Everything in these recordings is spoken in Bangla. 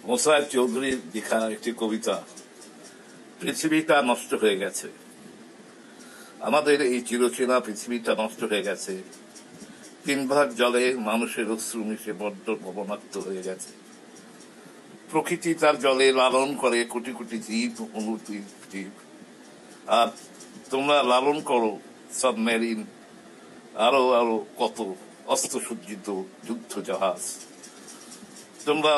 মোসায়েব চৌধুরীর লেখা একটি কবিতা, পৃথিবীটা নষ্ট হয়ে গেছে। আমাদের এই চিরচেনা পৃথিবীটা নষ্ট হয়ে গেছে। 3 ভাগ জলে মানুষের অশ্রু মিশে বড্ড লবণাক্ত হয়ে গেছে। প্রকৃতি তার জলে লালন করে কোটি কোটি জীব, অনুতীব জীব। আর তোমরা লালন করো সাবমেরিন, আরো আরো কত অস্ত্রসজ্জিত যুদ্ধ জাহাজ। তোমরা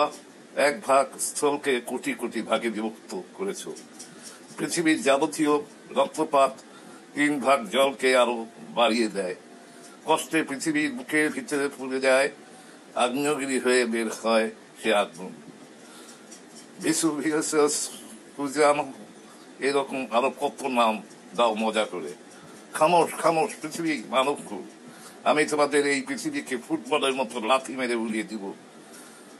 1 ভাগ স্থলকে কোটি কোটি ভাগে বিভক্ত করেছ। পৃথিবীর যাবতীয় রক্তপাত 3 ভাগ জলকে আরো বাড়িয়ে দেয়। কষ্টে পৃথিবীর বুকের ভিতরে পুড়ে যায়, আগ্নেয়গিরি হয়ে বের হয় সে আগুন। ভিসুভিয়াস, ফুজিয়ান, এরকম আরো কত নাম দাও মজা করে। খামোশ খামোশ পৃথিবী মানবকুল, আমি তোমাদের এই পৃথিবীকে ফুটবলের মতো লাথি মেরে উড়িয়ে দিব।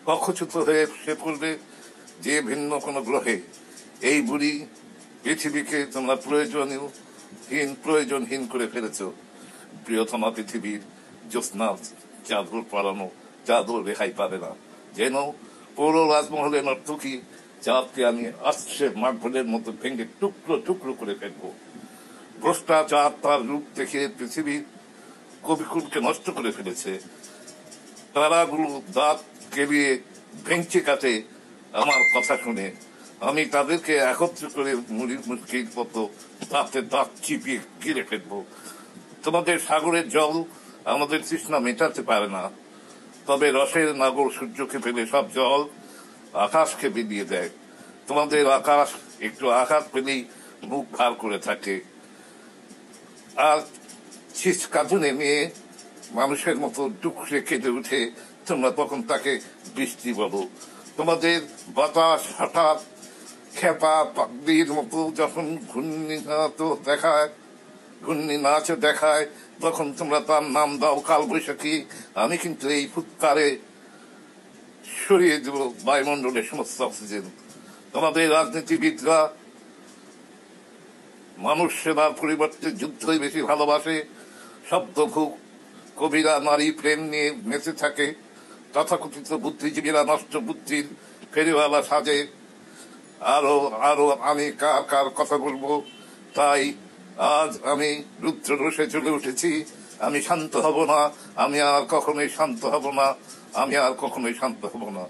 কক্ষচ্যুত হয়ে সে পড়বে যে ভিন্ন কোনো গ্রহে। এই বুড়ি পৃথিবীকে তোমরা প্রয়োজনহীন করে ফেলেছ। প্রিয়তমা পৃথিবীর জ্যোৎস্না চাদর পরানো চাদর রেহাই পাবে না। যেন পৌর রাজমহলে নর্তকী চাঁদকে আমি আসছে মার্বলের মতো ভেঙে টুকরো টুকরো করে ফেলবো। ভ্রষ্টাচার তার রূপ দেখে পৃথিবীর কবিকুলকে নষ্ট করে ফেলেছে। তারাগুলো দাঁত কেলিয়ে ভেঙচি কাটে আমার কথা শুনে। আমি তাদেরকে একত্র করে মুশকিল মতো দাঁতে দাঁত চিপিয়ে গিলে ফেলবো। তোমাদের সাগরের জল আমাদের তৃষ্ণা মেটাতে পারে না, তবে রসের নাগর সূর্যকে পেলে সব জল আকাশকে বিলিয়ে দেয়। তোমাদের আকাশ একটু আঘাত পেলেই মুখ ভার করে থাকে, আর শীষ কাঁদুনে নিয়ে মানুষের মতো ডুকরে কেঁদে উঠে। তোমরা তখন তাকে বৃষ্টি বলো। তোমাদের বাতাস হঠাৎ খেপা পাগড়ির মতো যখন ঘূর্ণি নাচ দেখায়, তখন তোমরা তার নাম দাও কালবৈশাখী। আমি কিন্তু এই ফুৎকারে সরিয়ে দেব বায়ুমণ্ডলের সমস্ত অক্সিজেন। তোমাদের রাজনীতিবিদরা মানুষ সেবার পরিবর্তে যুদ্ধই বেশি ভালোবাসে। শব্দভুক কবিরা নারী প্রেম নিয়ে মেতে থাকে। তথাকথিত বুদ্ধিজীবীরা নষ্ট বুদ্ধির ফেরিওয়ালা সাজে। আরো আরো আমি কার কার কথা বলবো। তাই আজ আমি রুদ্র রোষে চলে উঠেছি। আমি শান্ত হব না, আমি আর কখনোই শান্ত হব না, আমি আর কখনোই শান্ত হব না।